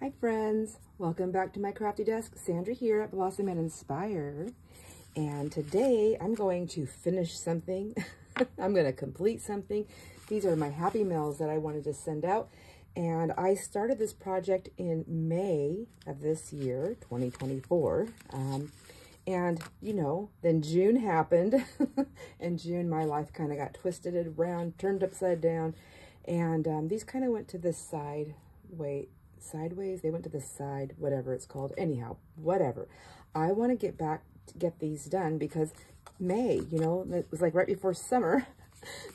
Hi friends, welcome back to my crafty desk. Sandra here at Blossom and Inspire. And today I'm going to finish something. I'm going to complete something. These are my Happy Mails that I wanted to send out. And I started this project in May of this year, 2024. And you know, then June happened. In June, my life kind of got twisted around, turned upside down. And these kind of went to the sideways, they went to the side, whatever it's called. Anyhow, whatever. I want to get these done because May, you know, it was like right before summer.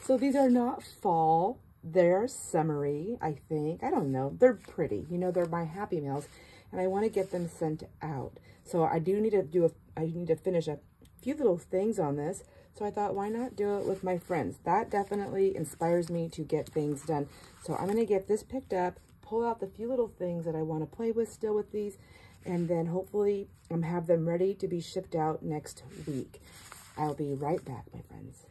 So these are not fall, they're summery, I think. I don't know. They're pretty, you know, they're my Happy Mails, and I want to get them sent out. So I do need to I need to finish a few little things on this. So I thought, why not do it with my friends? That definitely inspires me to get things done. So I'm going to get this picked up, pull out the few little things that I want to play with still with these, and then hopefully have them ready to be shipped out next week. I'll be right back, my friends.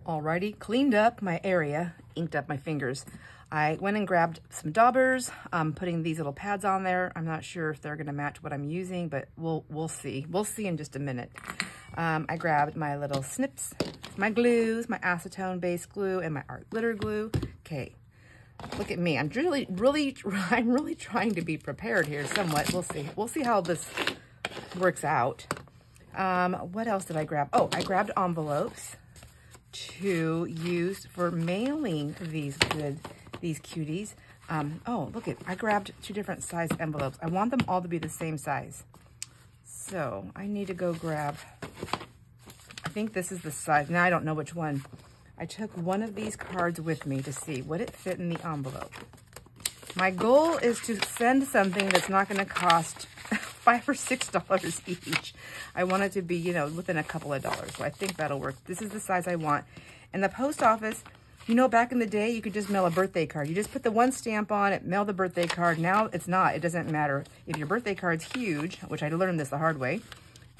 Alrighty, cleaned up my area, inked up my fingers. I went and grabbed some daubers. I'm putting these little pads on there. I'm not sure if they're going to match what I'm using, but we'll see. We'll see in just a minute. I grabbed my little snips, my glues, my acetone base glue, and my art glitter glue. Okay, look at me. I'm really trying to be prepared here somewhat. We'll see. We'll see how this works out. What else did I grab? Oh, I grabbed envelopes to use for mailing these cuties. Oh, look I grabbed 2 different size envelopes. I want them all to be the same size. So I need to go grab, I think this is the size. Now I don't know which one. I took one of these cards with me to see would it fit in the envelope. My goal is to send something that's not going to cost $5 or $6 each. I want it to be, you know, within a couple of dollars. So I think that'll work. This is the size I want. And the post office, you know, back in the day, you could just mail a birthday card. You just put the one stamp on it, mail the birthday card. Now it's not. It doesn't matter. If your birthday card's huge, which I learned this the hard way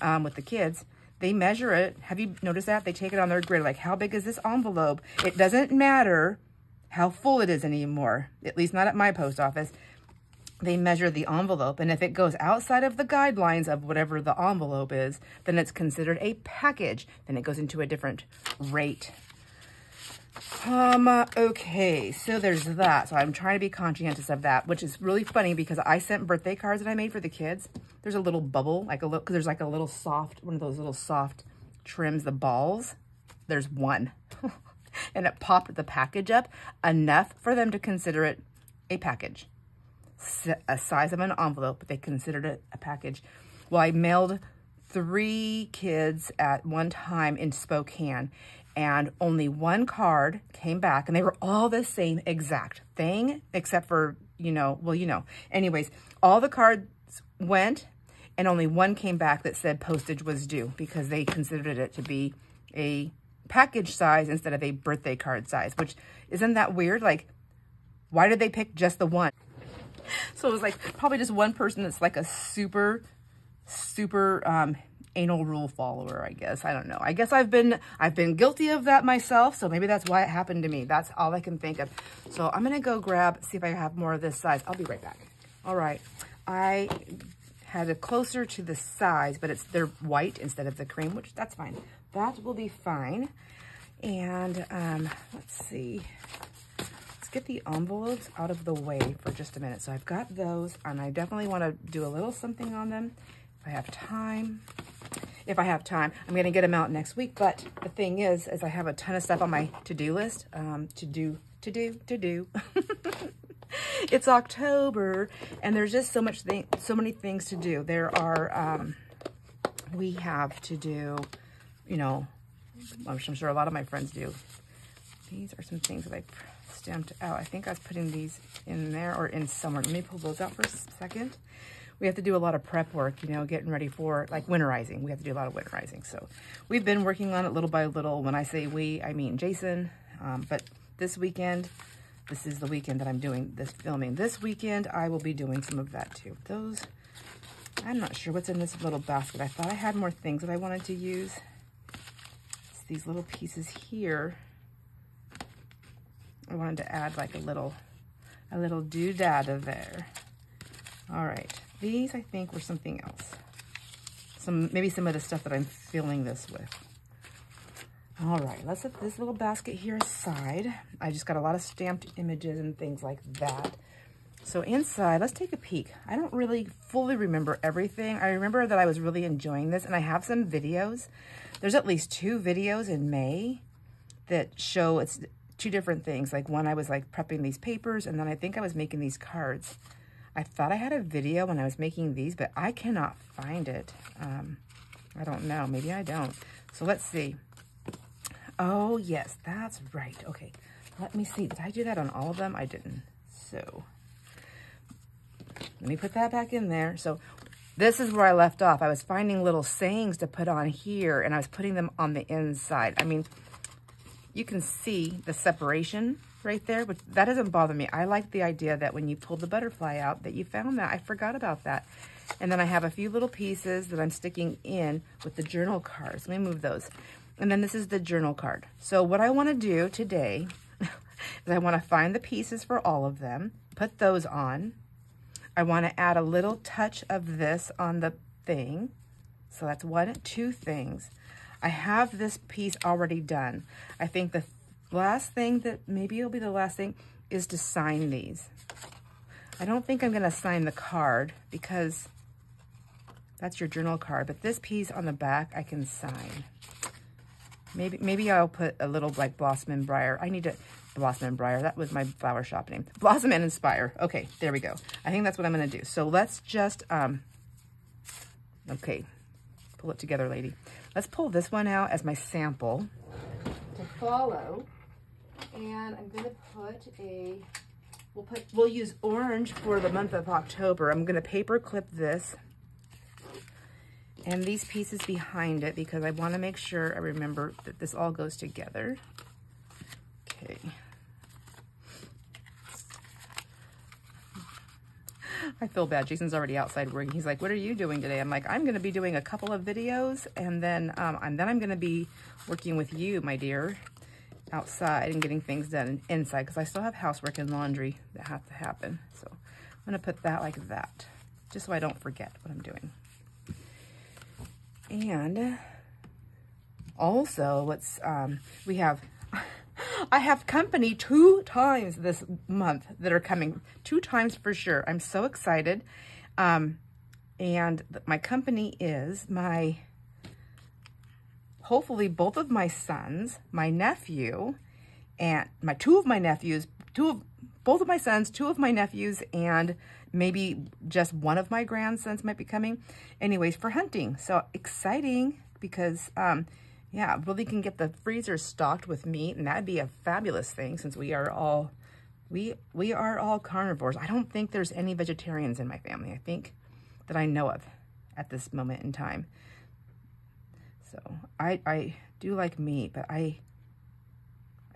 with the kids, they measure it. Have you noticed that? They take it on their grid, like, how big is this envelope? It doesn't matter how full it is anymore, at least not at my post office. They measure the envelope, and if it goes outside of the guidelines of whatever the envelope is, then it's considered a package. Then it goes into a different rate. Okay, so there's that. So I'm trying to be conscientious of that, which is really funny because I sent birthday cards that I made for the kids. There's a little bubble, like because there's like a little soft, one of those little soft trims, the balls. There's one. And it popped the package up enough for them to consider it a package. A size of an envelope, but they considered it a package. Well, I mailed 3 kids at one time in Spokane, and only one card came back, and they were all the same exact thing, except for, you know, well, you know. Anyways, all the cards went, and only one came back that said postage was due because they considered it to be a package size instead of a birthday card size, which isn't that weird? Like, why did they pick just the one? So it was like probably just one person that's like a super anal rule follower, I guess. I don't know. I guess I've been guilty of that myself, so maybe that's why it happened to me. That's all I can think of. So I'm gonna go see if I have more of this size. I'll be right back. All right. I had it closer to the size, but they're white instead of the cream, which that's fine. That will be fine. And let's see. Get the envelopes out of the way for just a minute. So I've got those, and I definitely want to do a little something on them if I have time. If I have time, I'm going to get them out next week. But the thing is I have a ton of stuff on my to-do list to do. It's October, and there's just so many things to do. There are we have to do, you know, I'm sure a lot of my friends do. These are some things that I stamped out. I think I was putting these in there or in somewhere. Let me pull those out for a second. We have to do a lot of prep work, you know, getting ready for like winterizing. We have to do a lot of winterizing. So we've been working on it little by little. When I say we, I mean Jason. But this weekend, this is the weekend that I'm doing this filming. This weekend, I will be doing some of that too. Those, I'm not sure what's in this little basket. I thought I had more things that I wanted to use. It's these little pieces here. I wanted to add like a little doodad there. All right, these I think were something else. Maybe some of the stuff that I'm filling this with. All right, let's set this little basket here aside. I just got a lot of stamped images and things like that. So inside, let's take a peek. I don't really fully remember everything. I remember that I was really enjoying this, and I have some videos. There's at least 2 videos in May that show it's 2 different things. Like one, I was like prepping these papers, and then I think I was making these cards. I thought I had a video when I was making these, but I cannot find it. I don't know, maybe I don't. So let's see. Oh yes, that's right. Okay, let me see. Did I do that on all of them? I didn't. So let me put that back in there. So this is where I left off. I was finding little sayings to put on here, and I was putting them on the inside. I mean, you can see the separation right there, but that doesn't bother me. I like the idea that when you pulled the butterfly out that you found that. I forgot about that. And then I have a few little pieces that I'm sticking in with the journal cards. Let me move those. And then this is the journal card. So what I want to do today is I want to find the pieces for all of them, put those on. I want to add a little touch of this on the thing. So that's 1, 2 things. I have this piece already done. I think the last thing that maybe it'll be the last thing is to sign these. I don't think I'm going to sign the card because that's your journal card, but this piece on the back I can sign. Maybe I'll put a little like Blossom and Briar. I need to, Blossom and Briar, that was my flower shop name. Blossom and Inspire. Okay, there we go. I think that's what I'm going to do. So let's just, okay, pull it together, lady. Let's pull this one out as my sample to follow. And I'm going to put we'll use orange for the month of October. I'm going to paper clip this and these pieces behind it because I want to make sure I remember that this all goes together. Okay. I feel bad. Jason's already outside working. He's like, what are you doing today? I'm like, I'm going to be doing a couple of videos, and then I'm going to be working with you, my dear, outside and getting things done inside because I still have housework and laundry that have to happen. So I'm going to put that like that, just so I don't forget what I'm doing. And also, we have, I have company 2 times this month that are coming, 2 times for sure. I'm so excited. And my company is hopefully both of my sons, my nephew, and both of my sons, 2 of my nephews, and maybe just one of my grandsons might be coming. Anyways, for hunting. So exciting because, yeah, really can get the freezer stocked with meat, and that'd be a fabulous thing since we are all carnivores. I don't think there's any vegetarians in my family. I think that I know of at this moment in time. So I do like meat, but I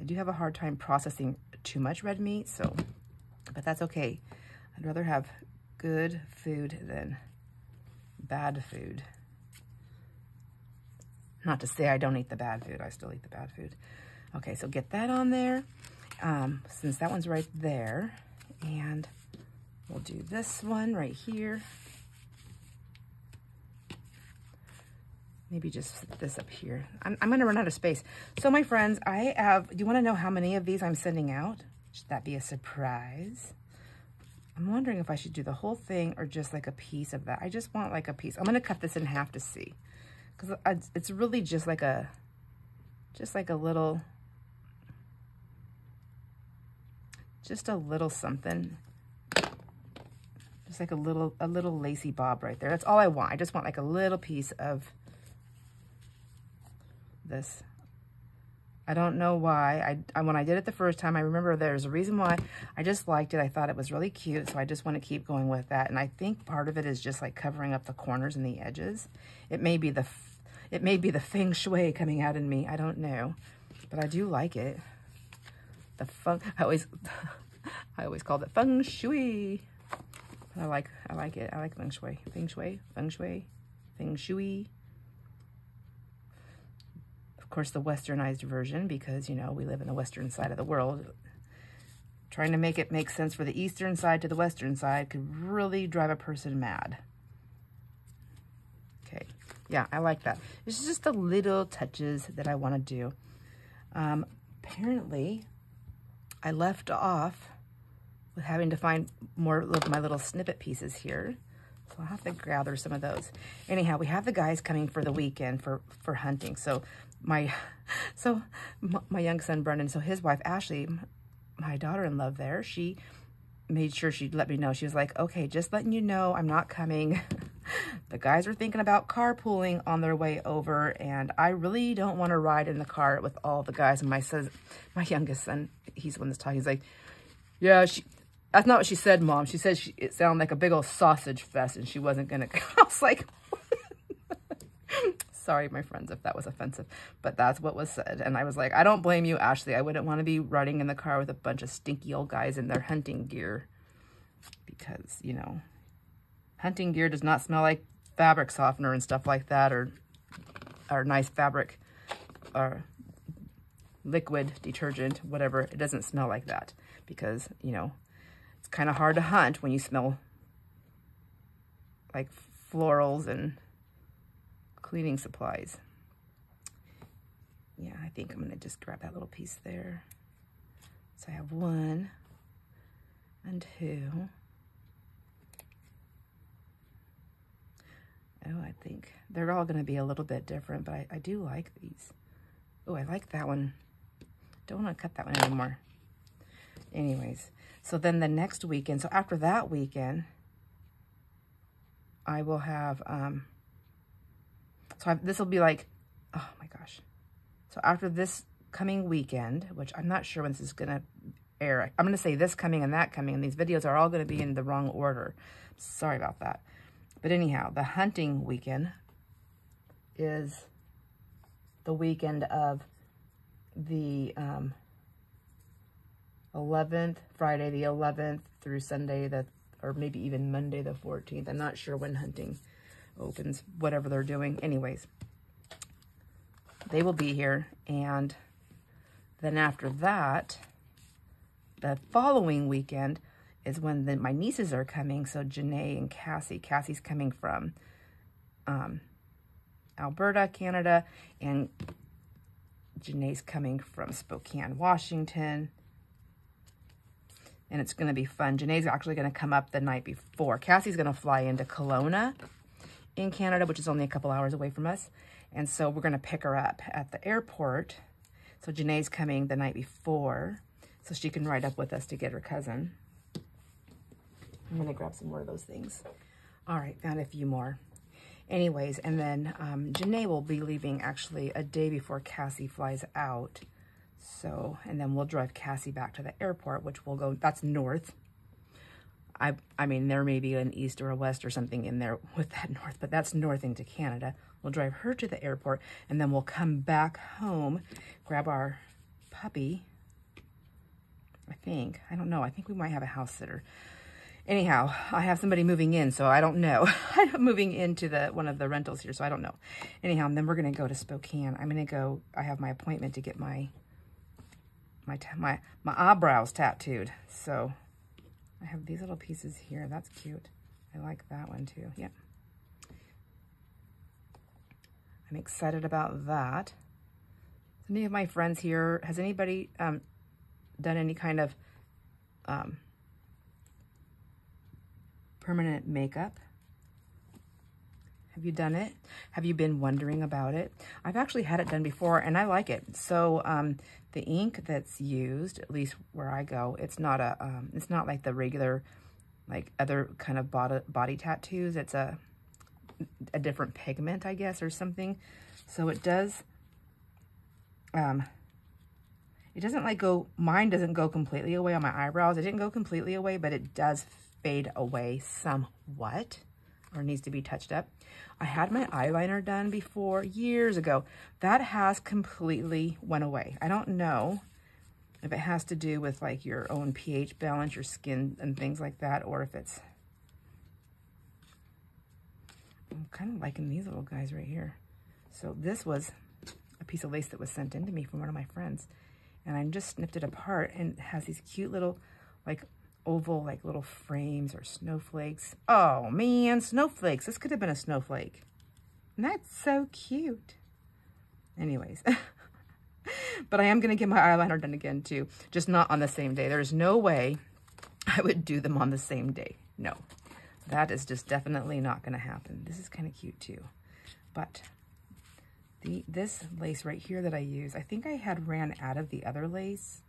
do have a hard time processing too much red meat. So, but that's okay. I'd rather have good food than bad food. Not to say I don't eat the bad food. I still eat the bad food. Okay, so get that on there. Since that one's right there. And we'll do this one right here. Maybe just set this up here. I'm going to run out of space. So my friends, do you want to know how many of these I'm sending out? Should that be a surprise? I'm wondering if I should do the whole thing or just like a piece of that. I just want like a piece. I'm going to cut this in half to see. Because it's really just like a little, just a little something. Just like a little lacy bob right there. That's all I want. I just want like a little piece of this. I don't know why. When I did it the first time, I remember there's a reason why. I just liked it. I thought it was really cute, so I just want to keep going with that. And I think part of it is just like covering up the corners and the edges. It may be the feng shui coming out in me. I don't know, but I do like it. I always called it feng shui. I like it. I like feng shui. Feng shui. Feng shui. Feng shui. Of course, the westernized version, because, you know, we live in the western side of the world. Trying to make it make sense for the eastern side to the western side could really drive a person mad. Okay, yeah, I like that. It's just the little touches that I want to do. Apparently, I left off with having to find more of my little snippet pieces here. So I'll have to gather some of those. Anyhow, we have the guys coming for the weekend for hunting. So my young son, Brendan, so his wife, Ashley, my daughter-in-law there, she made sure she'd let me know. She was like, okay, just letting you know I'm not coming. The guys are thinking about carpooling on their way over, and I really don't want to ride in the car with all the guys. And my youngest son, he's the one that's talking. He's like, yeah, that's not what she said, Mom. She said it sounded like a big old sausage fest, and she wasn't going to. I was like, sorry, my friends, if that was offensive, but that's what was said. And I was like, I don't blame you, Ashley. I wouldn't want to be riding in the car with a bunch of stinky old guys in their hunting gear, because, you know, hunting gear does not smell like fabric softener and stuff like that, or nice fabric or liquid detergent, whatever. It doesn't smell like that, because, you know, it's kind of hard to hunt when you smell like florals and cleaning supplies. Yeah, I think I'm going to just grab that little piece there. So I have 1 and 2. Oh, I think they're all going to be a little bit different, but I do like these. Oh, I like that one. Don't want to cut that one anymore. Anyways, so then the next weekend, so after that weekend, I will have, this will be like, oh my gosh. So after this coming weekend, which I'm not sure when this is going to air, I'm going to say this coming and that coming, and these videos are all going to be in the wrong order. Sorry about that. But anyhow, the hunting weekend is the weekend of the 11th, Friday the 11th through Sunday or maybe even Monday the 14th. I'm not sure when hunting opens, whatever they're doing. Anyways, they will be here. And then after that, the following weekend is when my nieces are coming. So Janae and Cassie. Cassie's coming from Alberta, Canada, and Janae's coming from Spokane, Washington. And it's going to be fun. Janae's actually going to come up the night before. Cassie's going to fly into Kelowna in Canada, which is only a couple hours away from us. And so we're going to pick her up at the airport. So Janae's coming the night before, so she can ride up with us to get her cousin. I'm going to grab some more of those things. All right, found a few more. Anyways, and then Janae will be leaving actually a day before Cassie flies out. So, and then we'll drive Cassie back to the airport, which will go, that's north. I mean, there may be an east or a west or something in there with that north, but that's north into Canada. We'll drive her to the airport, and then we'll come back home, grab our puppy, I think. I don't know. I think we might have a house sitter. Anyhow, I have somebody moving in, so I don't know. I'm moving into one of the rentals here, so I don't know. Anyhow, and then we're going to go to Spokane. I'm going to go, I have my appointment to get my eyebrows tattooed. So I have these little pieces here. That's cute. I like that one too. Yeah. I'm excited about that. Any of my friends here, has anybody done any kind of permanent makeup? Have you done it? Have you been wondering about it? I've actually had it done before, and I like it. So the ink that's used, at least where I go, it's not like the regular, like other kind of body tattoos. It's a different pigment, I guess, or something. So it does, it doesn't like go, mine doesn't go completely away on my eyebrows. It didn't go completely away, but it does fade away somewhat, or needs to be touched up. I had my eyeliner done before, years ago. That has completely went away. I don't know if it has to do with like your own pH balance, your skin and things like that, or if it's, I'm kind of liking these little guys right here. So this was a piece of lace that was sent in to me from one of my friends, and I just snipped it apart, and it has these cute little like oval, like little frames or snowflakes. Oh man, snowflakes. This could have been a snowflake. And that's so cute. Anyways, but I am going to get my eyeliner done again too, just not on the same day. There's no way I would do them on the same day. No, that is just definitely not going to happen. This is kind of cute too. But this lace right here that I use, I think I had ran out of the other lace,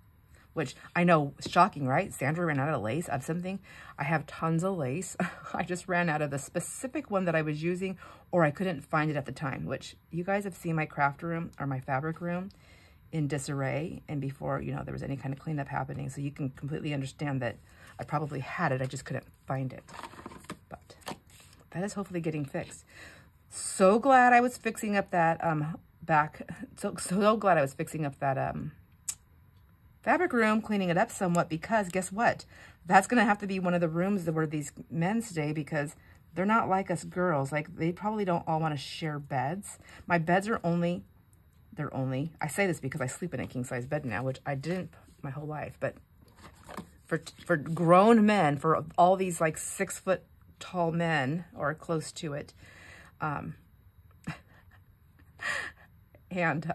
which I know, shocking, right? Sandra ran out of lace of something. I have tons of lace. I just ran out of the specific one that I was using, or I couldn't find it at the time, which you guys have seen my craft room or my fabric room in disarray, and before, you know, there was any kind of cleanup happening. So you can completely understand that I probably had it. I just couldn't find it. But that is hopefully getting fixed. So glad I was fixing up that so glad I was fixing up that fabric room, cleaning it up somewhat, because guess what? That's going to have to be one of the rooms where these men stay, because they're not like us girls. Like, they probably don't all want to share beds. My beds are only, I say this because I sleep in a king size bed now, which I didn't my whole life, but for grown men, for all these like 6 foot tall men or close to it, and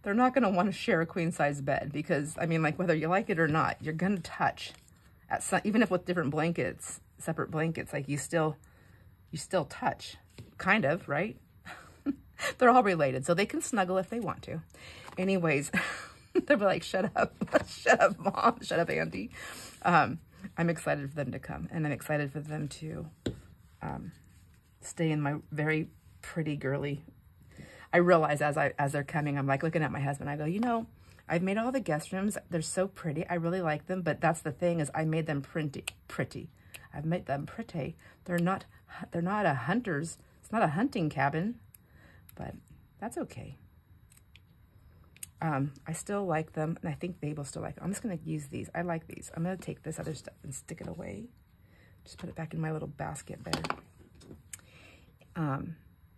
they're not going to want to share a queen size bed, because, I mean, like, whether you like it or not, you're going to touch at some, even if with different blankets, separate blankets, like you still touch, kind of, right? They're all related, so they can snuggle if they want to. Anyways, they'll be like, shut up, shut up, Mom, shut up, Auntie. I'm excited for them to come, and I'm excited for them to stay in my very pretty girly. I realize as they're coming, I'm like looking at my husband. I go, you know, I've made all the guest rooms. They're so pretty. I really like them, but that's the thing, is I made them pretty. I've made them pretty. They're not a hunter's. It's not a hunting cabin, but that's okay. I still like them, and I think they will still like them. I'm just going to use these. I like these. I'm going to take this other stuff and stick it away. Just put it back in my little basket there.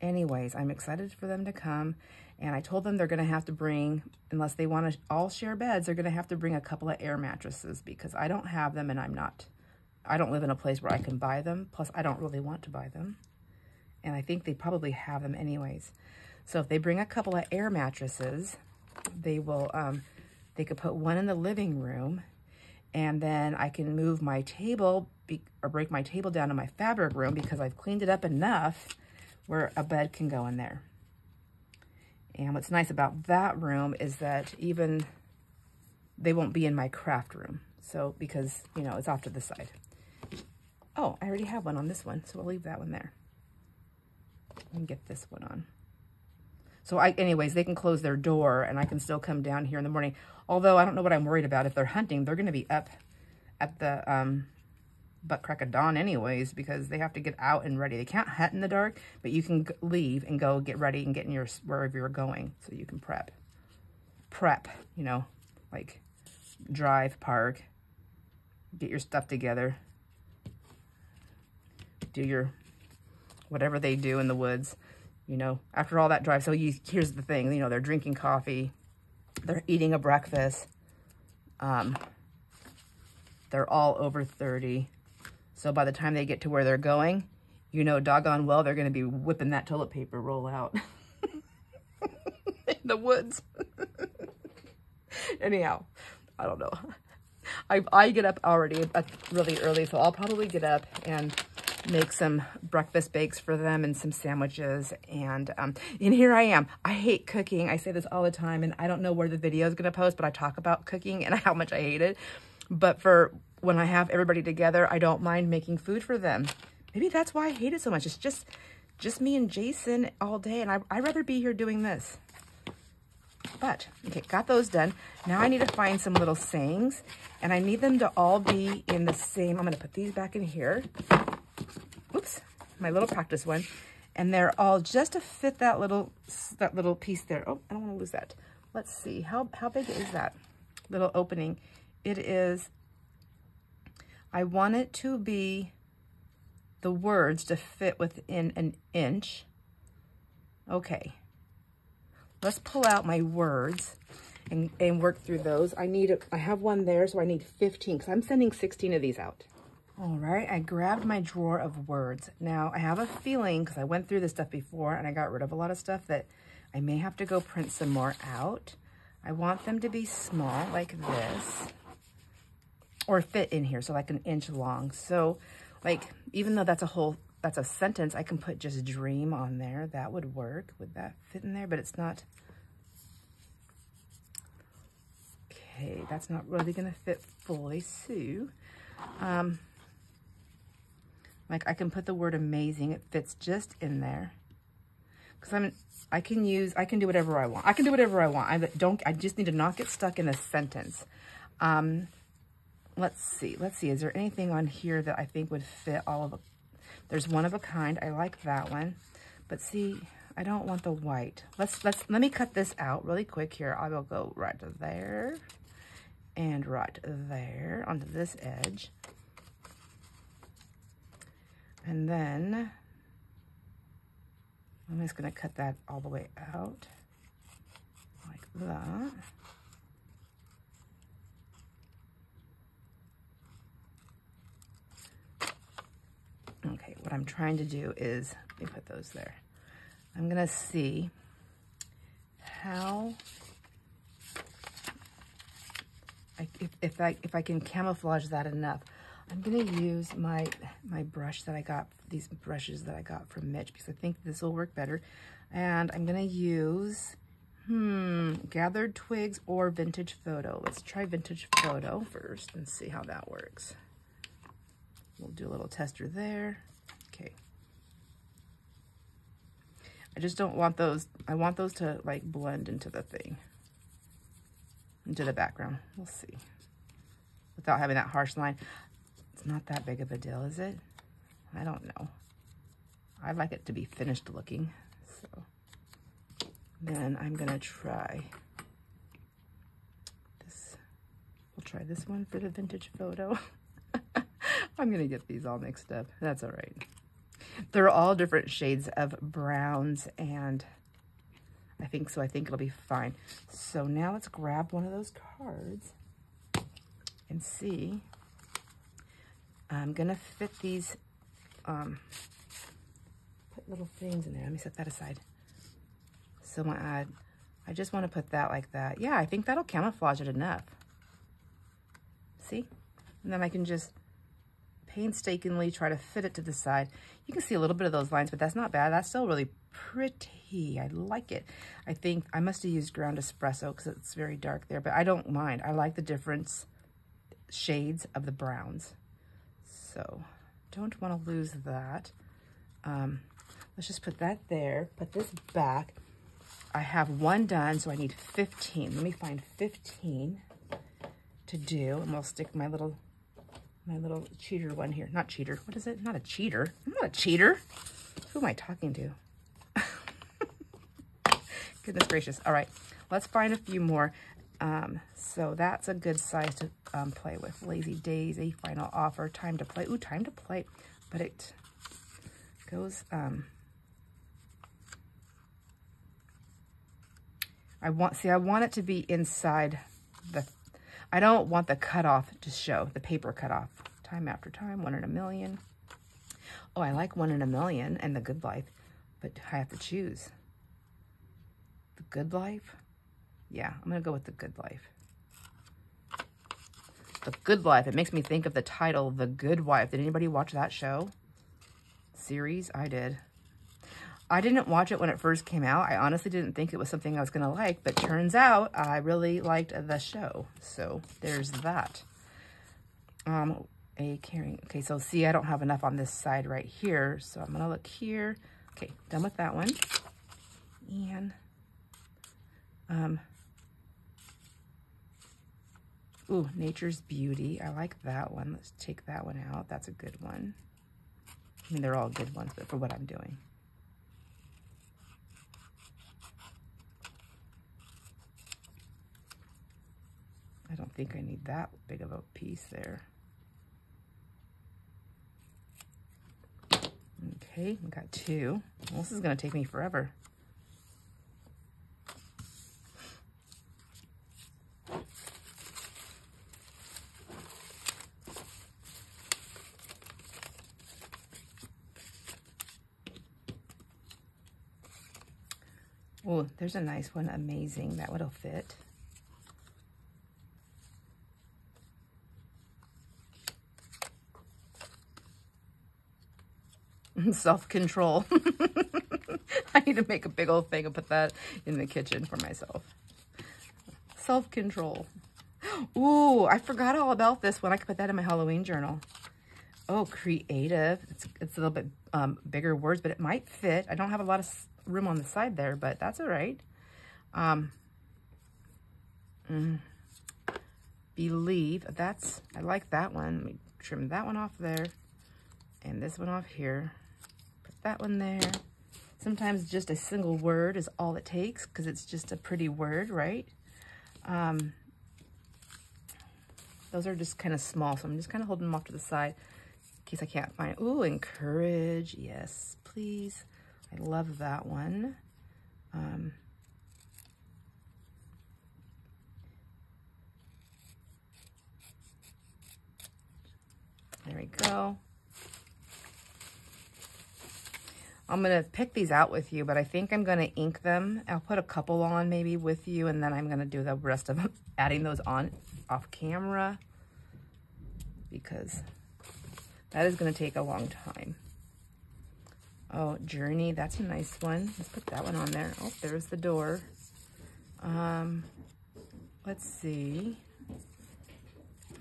Anyways, I'm excited for them to come, and I told them they're going to have to bring, unless they want to all share beds, they're going to have to bring a couple of air mattresses, because I don't have them, and I don't live in a place where I can buy them. Plus, I don't really want to buy them, and I think they probably have them anyways. So if they bring a couple of air mattresses, they will, they could put one in the living room, and then I can move my table or break my table down to my fabric room, because I've cleaned it up enough where a bed can go in there. And what's nice about that room is that even they won't be in my craft room. So, because, you know, it's off to the side. Oh, I already have one on this one, so I'll leave that one there. And get this one on. So anyways, they can close their door, and I can still come down here in the morning. Although I don't know what I'm worried about. If they're hunting, they're going to be up at the butt crack of dawn anyways, because they have to get out and ready. They can't hunt in the dark, but you can leave and go get ready and get in wherever you're going, so you can prep, you know, like drive, park, get your stuff together, do your whatever they do in the woods, you know, after all that drive. So here's the thing, you know, they're drinking coffee, they're eating a breakfast, they're all over 30. So by the time they get to where they're going, you know, doggone well, they're going to be whipping that toilet paper roll out in the woods. Anyhow, I don't know. I get up already really early, so I'll probably get up and make some breakfast bakes for them and some sandwiches. And here I am. I hate cooking. I say this all the time, and I don't know where the video is going to post, but I talk about cooking and how much I hate it. But for when I have everybody together, I don't mind making food for them. Maybe that's why I hate it so much. It's just me and Jason all day, and I'd rather be here doing this. But, okay, got those done. Now I need to find some little sayings, and I need them to all be in the same. I'm going to put these back in here. Oops, my little practice one. And they're all just to fit that little piece there. Oh, I don't want to lose that. Let's see. How big is that little opening? It is, I want it to be the words to fit within an inch. Okay. Let's pull out my words, and work through those. I have one there, so I need 15 because I'm sending 16 of these out. All right, I grabbed my drawer of words. Now, I have a feeling, because I went through this stuff before and I got rid of a lot of stuff, that I may have to go print some more out. I want them to be small, like this, or fit in here, so like an inch long. So, like, even though that's a sentence, I can put just dream on there. That would work. Would that fit in there? But it's not. Okay, that's not really going to fit fully, so, like I can put the word amazing. It fits just in there. Because I can do whatever I want. I can do whatever I want. I just need to not get stuck in a sentence. Let's see. Is there anything on here that I think would fit all of it? There's one of a kind. I like that one. But see, I don't want the white. Let me cut this out really quick here. I will go right there and right there onto this edge. And then I'm just going to cut that all the way out like that. Okay, what I'm trying to do is, let me put those there. I'm going to see how, if I can camouflage that enough. I'm going to use my brush that I got, these brushes that I got from Mitch, because I think this will work better. And I'm going to use, Gathered Twigs or Vintage Photo. Let's try Vintage Photo first and see how that works. We'll do a little tester there. Okay. I just don't want those, I want those to like blend into the thing, into the background. We'll see. Without having that harsh line. It's not that big of a deal, is it? I don't know. I like it to be finished looking. So then I'm going to try this. We'll try this one for the Vintage Photo. I'm going to get these all mixed up. That's all right. They're all different shades of browns, and I think it'll be fine. So now let's grab one of those cards and see. I'm going to fit these, put little things in there. Let me set that aside. So I just want to put that like that. Yeah, I think that'll camouflage it enough. See? And then I can just painstakingly try to fit it to the side. You can see a little bit of those lines, but that's not bad. That's still really pretty. I like it. I think I must have used ground espresso because it's very dark there, but I don't mind. I like the different shades of the browns. So don't want to lose that. Let's just put that there, put this back. I have one done, so I need 15. Let me find 15 to do, and we'll stick my little cheater one here. Not cheater. What is it? Not a cheater. I'm not a cheater. Who am I talking to? Goodness gracious. All right, let's find a few more. So that's a good size to play with. Lazy Daisy, final offer, time to play. Ooh, time to play. But it goes, I want it to be inside I don't want the cutoff to show, the paper cutoff. Time after time, 1 in a million. Oh, I like 1 in a million and The Good Life, but I have to choose. The Good Life? Yeah, I'm going to go with The Good Life. The Good Life. It makes me think of the title, The Good Wife. Did anybody watch that show? Series? I did. I didn't watch it when it first came out. I honestly didn't think it was something I was going to like, but turns out I really liked the show. So there's that. Okay, so see, I don't have enough on this side right here. So I'm going to look here. Okay, done with that one. And, ooh, Nature's Beauty. I like that one. Let's take that one out. That's a good one. I mean, they're all good ones, but for what I'm doing. I don't think I need that big of a piece there. Okay, we got 2. Well, this is going to take me forever. Oh, there's a nice one. Amazing. That would fit. Self-control. I need to make a big old thing and put that in the kitchen for myself. Self-control. Ooh, I forgot all about this one. I could put that in my Halloween journal. Oh, creative. It's a little bit bigger words, but it might fit. I don't have a lot of room on the side there, but that's all right. Believe. I like that one. Let me trim that one off there. And this one off here. Put that one there. Sometimes just a single word is all it takes because it's just a pretty word, right? Those are just kind of small, so I'm just kind of holding them off to the side in case I can't find. Ooh, encourage. Yes, please. I love that one. There we go. I'm going to pick these out with you, but I think I'm going to ink them. I'll put a couple on maybe with you, and then I'm going to do the rest of them, adding those on off camera, because that is going to take a long time. Oh, journey. That's a nice one. Let's put that one on there. Oh, there's the door. Let's see.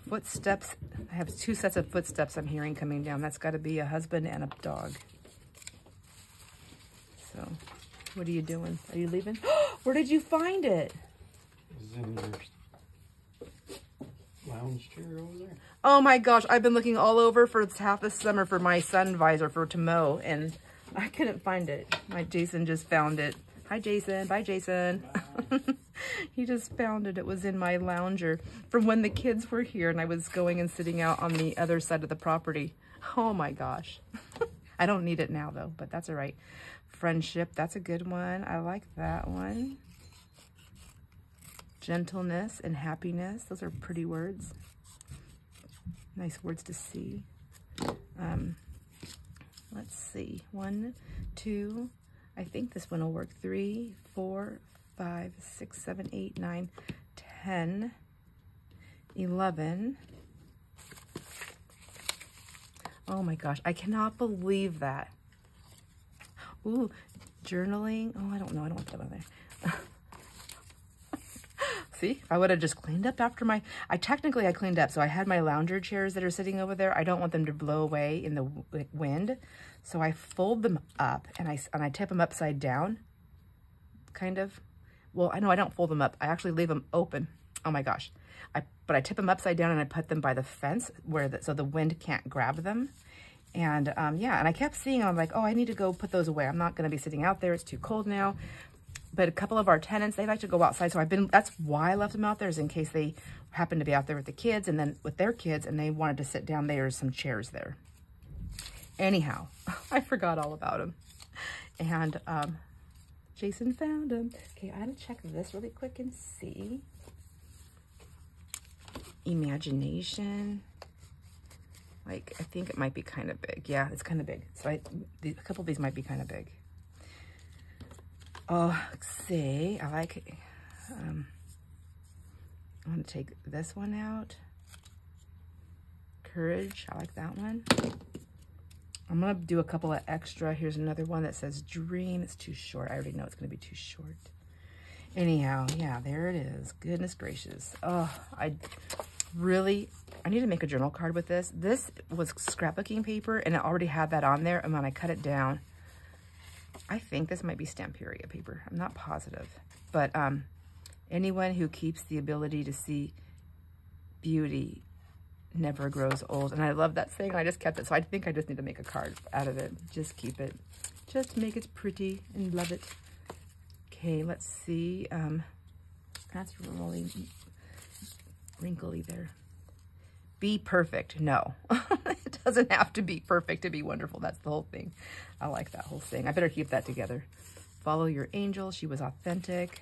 Footsteps. I have 2 sets of footsteps I'm hearing coming down. That's got to be a husband and a dog. So, what are you doing? Are you leaving? Where did you find it? It's in your lounge chair over there. Oh my gosh, I've been looking all over for half the summer for my sun visor to mow, and I couldn't find it. My Jason just found it. Hi, Jason. Bye, Jason. He just found it. It was in my lounger from when the kids were here, and I was going and sitting out on the other side of the property. Oh my gosh. I don't need it now, though, but that's all right. Friendship, that's a good one. I like that one. Gentleness and happiness. Those are pretty words. Nice words to see. Let's see. 1, 2. I think this one will work. 3, 4, 5, 6, 7, 8, 9, 10, 11. Oh my gosh, I cannot believe that. Ooh, journaling. Oh, I don't know. I don't want that on there. See, I would have just cleaned up after I cleaned up. So I had my lounger chairs that are sitting over there. I don't want them to blow away in the wind. So I fold them up and I tip them upside down, kind of. Well, I know I don't fold them up. I actually leave them open. Oh my gosh. But I tip them upside down and I put them by the fence so the wind can't grab them. And yeah, and I kept seeing them. I'm like, oh, I need to go put those away. I'm not going to be sitting out there. It's too cold now. But a couple of our tenants, they like to go outside. So that's why I left them out there, is in case they happen to be out there with the kids and then with their kids and they wanted to sit down. There's some chairs there. Anyhow, I forgot all about them. And Jason found them. Okay, I had to check this really quick and see. Imagination. Like, I think it might be kind of big. Yeah, it's kind of big. So a couple of these might be kind of big. Oh, let's see. I like it. I'm going to take this one out. Courage. I like that one. I'm going to do a couple of extra. Here's another one that says dream. It's too short. I already know it's going to be too short. Anyhow, yeah, there it is. Goodness gracious. Oh, I need to make a journal card with this. This was scrapbooking paper, and it already had that on there. And when I cut it down, I think this might be Stamperia paper. I'm not positive. But anyone who keeps the ability to see beauty never grows old. And I love that saying. I just kept it. So I think I just need to make a card out of it. Just keep it. Just make it pretty and love it. Okay, let's see. That's really wrinkly there. Be perfect. No, it doesn't have to be perfect to be wonderful. That's the whole thing. I like that whole thing. I better keep that together. Follow your angel. She was authentic.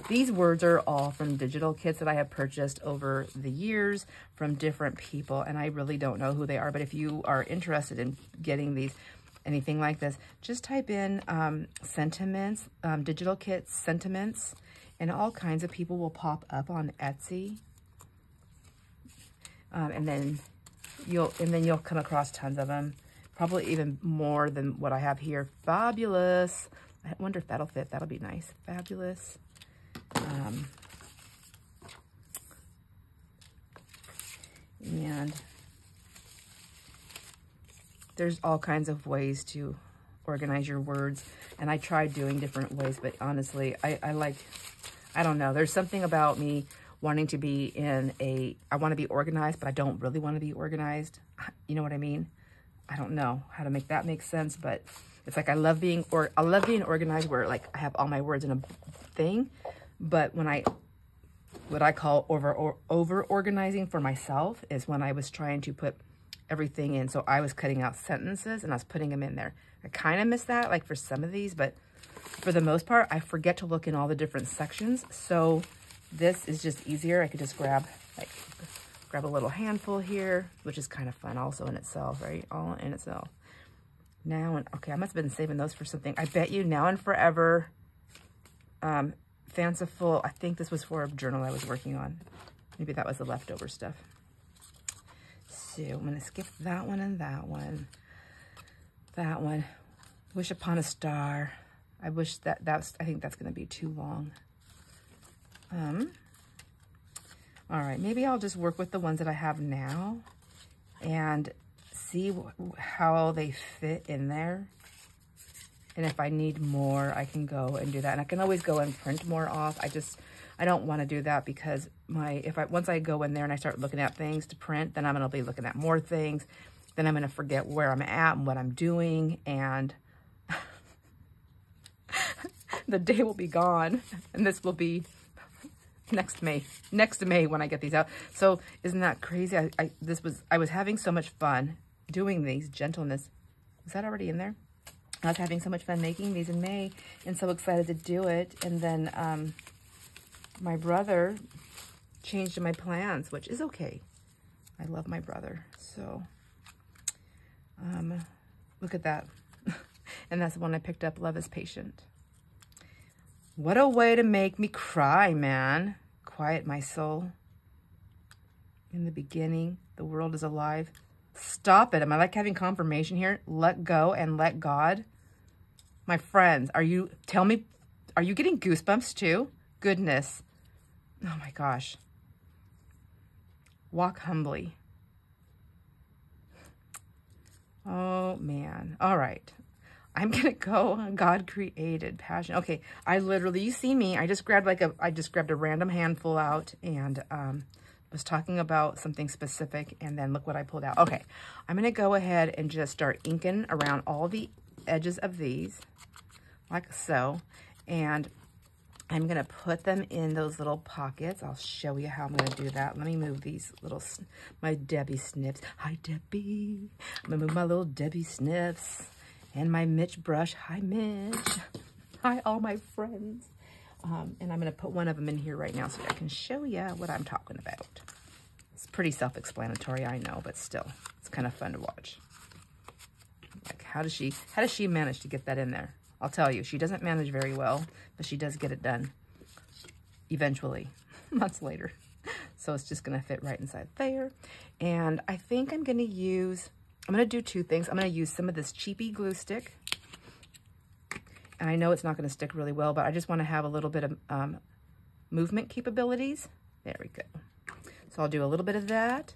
These words are all from digital kits that I have purchased over the years from different people, and I really don't know who they are. But if you are interested in getting these, anything like this, just type in sentiments, digital kits, sentiments, and all kinds of people will pop up on Etsy. And then you'll come across tons of them, probably even more than what I have here. Fabulous. I wonder if that'll fit. That'll be nice. Fabulous. And there's all kinds of ways to organize your words. And I tried doing different ways, but honestly, I don't know. There's something about me wanting to be I want to be organized, but I don't really want to be organized. You know what I mean? I don't know how to make that make sense, but it's like I love being organized where like I have all my words in a thing. But what I call over organizing for myself is when I was trying to put everything in. So I was cutting out sentences and I was putting them in there. I kind of miss that like for some of these, but for the most part, I forget to look in all the different sections. So this is just easier. I could just grab a little handful here, which is kind of fun also in itself, right? All in itself. Okay, I must have been saving those for something. I bet you Now and Forever, Fanciful. I think this was for a journal I was working on. Maybe that was the leftover stuff. So I'm going to skip that one and that one. That one. Wish Upon a Star. I wish I think that's going to be too long. All right, maybe I'll just work with the ones that I have now and see how they fit in there. And if I need more, I can go and do that. And I can always go and print more off. I don't want to do that because once I go in there and I start looking at things to print, then I'm going to be looking at more things. Then I'm going to forget where I'm at and what I'm doing. And the day will be gone. And this will be next May when I get these out. So isn't that crazy? I was having so much fun doing these. Gentleness. Is that already in there? I was having so much fun making these in May and so excited to do it. And then my brother changed my plans, which is okay. I love my brother. So look at that. And that's the one I picked up, Love is Patient. What a way to make me cry, man. Quiet my soul. In the beginning, the world is alive. Stop it. Am I like having confirmation here? Let go and let God. My friends, are you getting goosebumps too? Goodness. Oh my gosh. Walk humbly. Oh man. All right. I'm going to go God created passion. Okay. You see me, I just grabbed a random handful out and, was talking about something specific and then look what I pulled out. Okay. I'm going to go ahead and just start inking around all the edges of these like so. And I'm going to put them in those little pockets. I'll show you how I'm going to do that. Let me move these my Debbie snips. Hi, Debbie. I'm going to move my little Debbie snips. And my Mitch brush. Hi, Mitch. Hi, all my friends. And I'm going to put one of them in here right now so I can show you what I'm talking about. It's pretty self-explanatory, I know, but still, it's kind of fun to watch. Like, how does she manage to get that in there? I'll tell you, she doesn't manage very well, but she does get it done eventually, months later. So it's just going to fit right inside there. And I think I'm going to do two things. I'm going to use some of this cheapy glue stick. And I know it's not going to stick really well, but I just want to have a little bit of movement capabilities. There we go. So I'll do a little bit of that,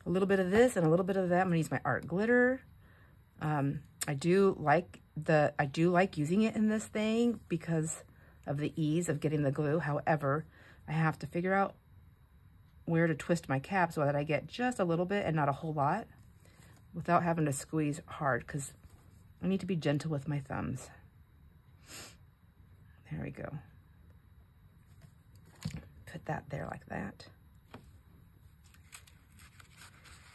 a little bit of this, and a little bit of that. I'm going to use my art glitter. I do like using it in this thing because of the ease of getting the glue. However, I have to figure out where to twist my cap so that I get just a little bit and not a whole lot without having to squeeze hard because I need to be gentle with my thumbs. There we go. Put that there like that.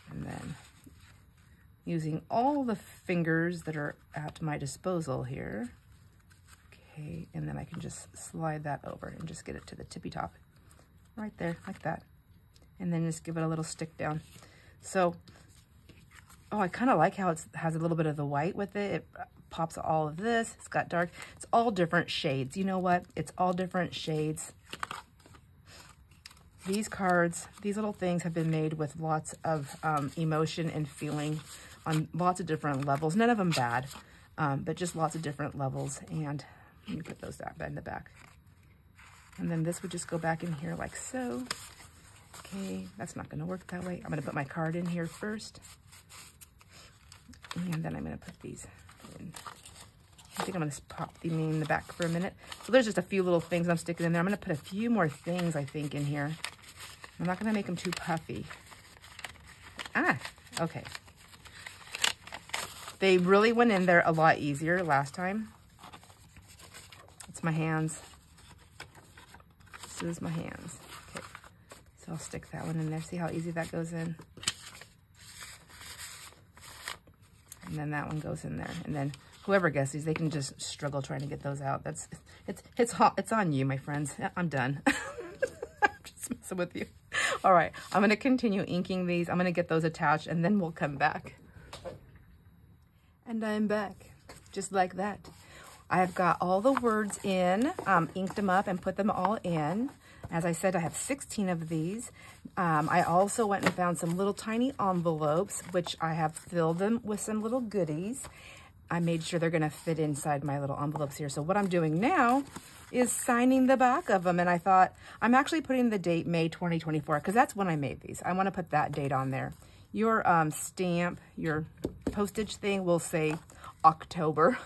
And then using all the fingers that are at my disposal here. Okay, and then I can just slide that over and just get it to the tippy top. Right there, like that. And then just give it a little stick down. So Oh, I kind of like how it has a little bit of the white with it. It pops all of this. It's got dark. It's all different shades. You know what? It's all different shades. These cards, these little things have been made with lots of emotion and feeling on lots of different levels. None of them bad, but just lots of different levels. And let me put those back in the back. And then this would just go back in here like so. Okay, that's not going to work that way. I'm going to put my card in here first. And then I'm going to put these in. I think I'm going to pop them in the back for a minute. So there's just a few little things I'm sticking in there. I'm going to put a few more things, I think, in here. I'm not going to make them too puffy. Ah, okay. They really went in there a lot easier last time. It's my hands. This is my hands. Okay, so I'll stick that one in there. See how easy that goes in? And then that one goes in there. And then whoever gets these, they can just struggle trying to get those out. It's on you, my friends. I'm done. I'm just messing with you. All right, I'm gonna continue inking these. I'm gonna get those attached and then we'll come back. And I'm back, just like that. I have got all the words in, inked them up and put them all in. As I said, I have 16 of these. I also went and found some little tiny envelopes, which I have filled them with some little goodies. I made sure they're gonna fit inside my little envelopes here. So what I'm doing now is signing the back of them. And I thought, I'm actually putting the date May 2024, because that's when I made these. I wanna put that date on there. Your stamp, your postage thing will say October.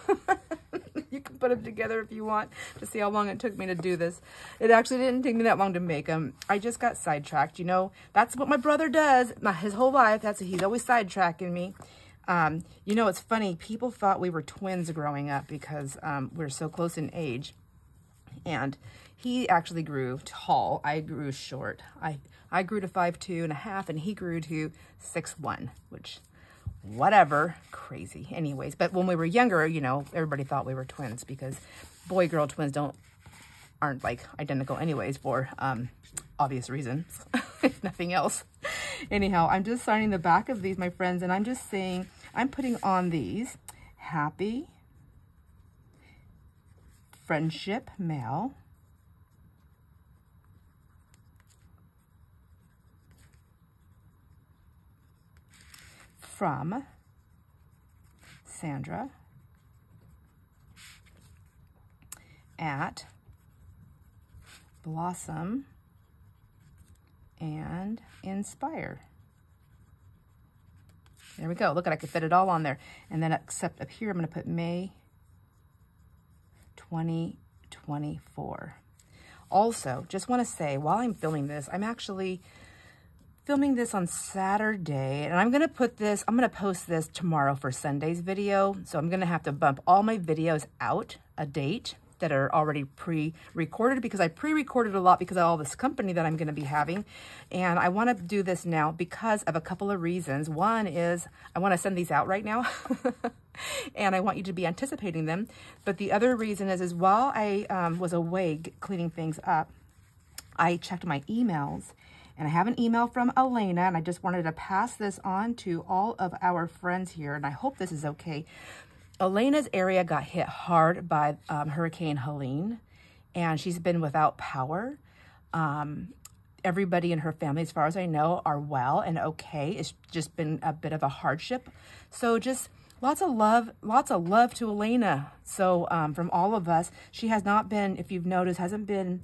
You can put them together if you want to see how long it took me to do this. It actually didn't take me that long to make them. I just got sidetracked. You know, that's what my brother does. His whole life, he's always sidetracking me. You know, it's funny. People thought we were twins growing up because we're so close in age. And he actually grew tall. I grew short. I grew to 5'2.5", and he grew to 6'1", which, whatever, crazy. Anyways, but when we were younger, you know, everybody thought we were twins because boy-girl twins aren't like identical anyways for obvious reasons, if nothing else. Anyhow, I'm just signing the back of these, my friends, and I'm just saying, I'm putting on these happy friendship mail. From Sandra at Blossom and Inspire. There we go. Look, I could fit it all on there. And then except up here, I'm going to put May 2024. Also, just want to say, while I'm filming this, I'm actually filming this on Saturday, and I'm going to post this tomorrow for Sunday's video. So I'm going to have to bump all my videos out a date that are already pre-recorded, because I pre-recorded a lot because of all this company that I'm going to be having. And I want to do this now because of a couple of reasons. One is I want to send these out right now and I want you to be anticipating them. But the other reason is while I was away cleaning things up, I checked my emails. And I have an email from Elena, and I just wanted to pass this on to all of our friends here, and I hope this is okay. Elena's area got hit hard by Hurricane Helene, and she's been without power. Everybody in her family, as far as I know, are well and okay. It's just been a bit of a hardship. So just lots of love to Elena. So from all of us, she has not been, if you've noticed, hasn't been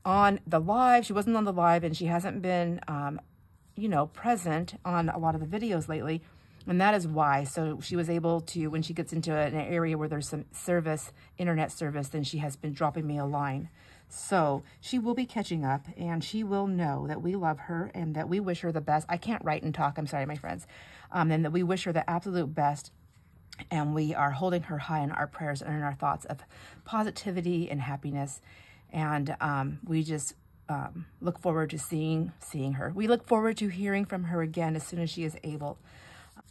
on the live. She wasn't on the live, and she hasn't been, you know, present on a lot of the videos lately. And that is why. So she was able to, when she gets into an area where there's some service, internet service, then she has been dropping me a line. So she will be catching up, and she will know that we love her and that we wish her the best. I can't write and talk. I'm sorry, my friends. And that we wish her the absolute best. And we are holding her high in our prayers and in our thoughts of positivity and happiness. And we just look forward to seeing her. We look forward to hearing from her again as soon as she is able.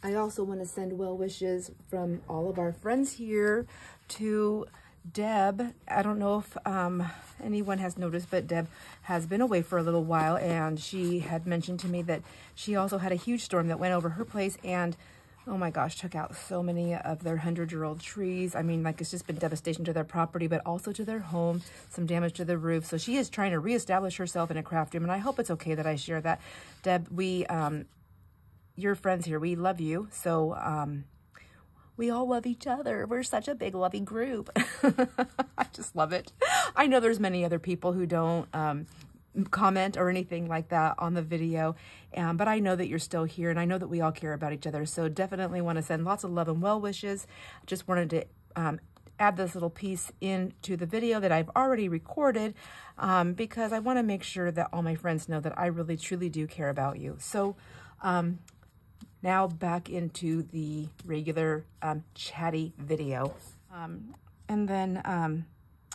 I also want to send well wishes from all of our friends here to Deb. I don't know if anyone has noticed, but Deb has been away for a little while, and she had mentioned to me that she also had a huge storm that went over her place, and oh my gosh, took out so many of their 100-year-old trees. I mean, like, it's just been devastation to their property, but also to their home, some damage to the roof. So she is trying to reestablish herself in a craft room, and I hope it's okay that I share that. Deb, you're friends here. We love you. So we all love each other. We're such a big, loving group. I just love it. I know there's many other people who don't comment or anything like that on the video, but I know that you're still here, and I know that we all care about each other. So definitely want to send lots of love and well wishes. Just wanted to add this little piece into the video that I've already recorded, because I want to make sure that all my friends know that I really truly do care about you. So now back into the regular chatty video. And then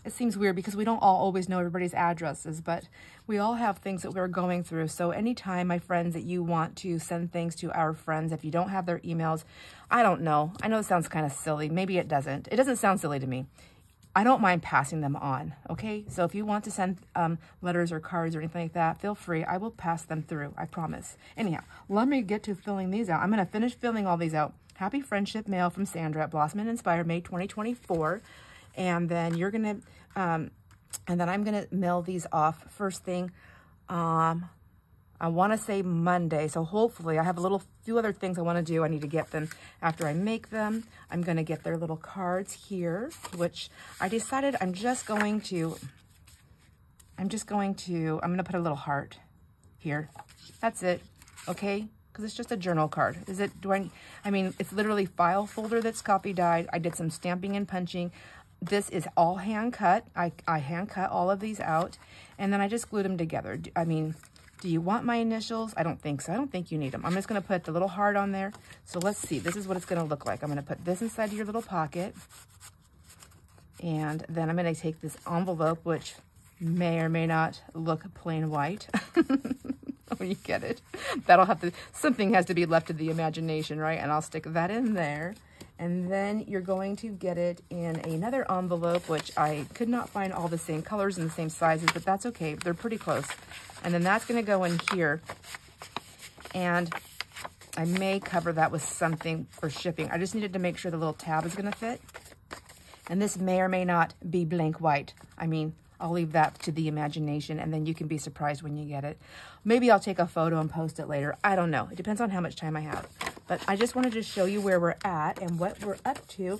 it seems weird because we don't all always know everybody's addresses, but we all have things that we're going through. So anytime, my friends, that you want to send things to our friends, if you don't have their emails, I don't know. I know it sounds kind of silly. Maybe it doesn't. It doesn't sound silly to me. I don't mind passing them on, okay? So if you want to send letters or cards or anything like that, feel free. I will pass them through, I promise. Anyhow, let me get to filling these out. I'm going to finish filling all these out. Happy Friendship Mail from Sandra at Blossom and Inspire, May 2024. And then you're going to, and then I'm going to mail these off first thing, I want to say Monday. So hopefully I have a few other things I want to do. I need to get them after I make them. I'm going to get their little cards here, which I decided I'm going to put a little heart here. That's it. Okay. Because it's just a journal card. I mean, it's literally file folder that's copy dyed. I did some stamping and punching. This is all hand cut. I hand cut all of these out, and then I just glued them together. I mean, do you want my initials? I don't think so. I don't think you need them. I'm just going to put the little heart on there. So let's see. This is what it's going to look like. I'm going to put this inside your little pocket, and then I'm going to take this envelope, which may or may not look plain white. When you get it, something has to be left to the imagination, right? And I'll stick that in there. And then you're going to get it in another envelope, which I could not find all the same colors and the same sizes, but that's okay. They're pretty close. And then that's going to go in here. And I may cover that with something for shipping. I just needed to make sure the little tab is going to fit. And this may or may not be blank white. I mean, I'll leave that to the imagination, and then you can be surprised when you get it. Maybe I'll take a photo and post it later. I don't know. It depends on how much time I have. But I just wanted to show you where we're at and what we're up to,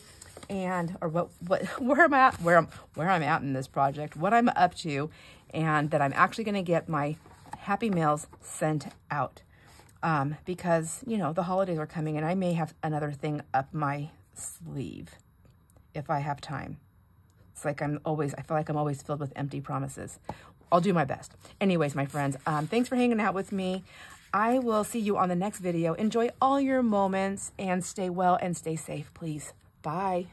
and where I'm at in this project, what I'm up to, and that I'm actually going to get my happy mails sent out. Because, you know, the holidays are coming, and I may have another thing up my sleeve if I have time. It's like I feel like I'm always filled with empty promises. I'll do my best. Anyways, my friends, thanks for hanging out with me. I will see you on the next video. Enjoy all your moments and stay well and stay safe, please. Bye.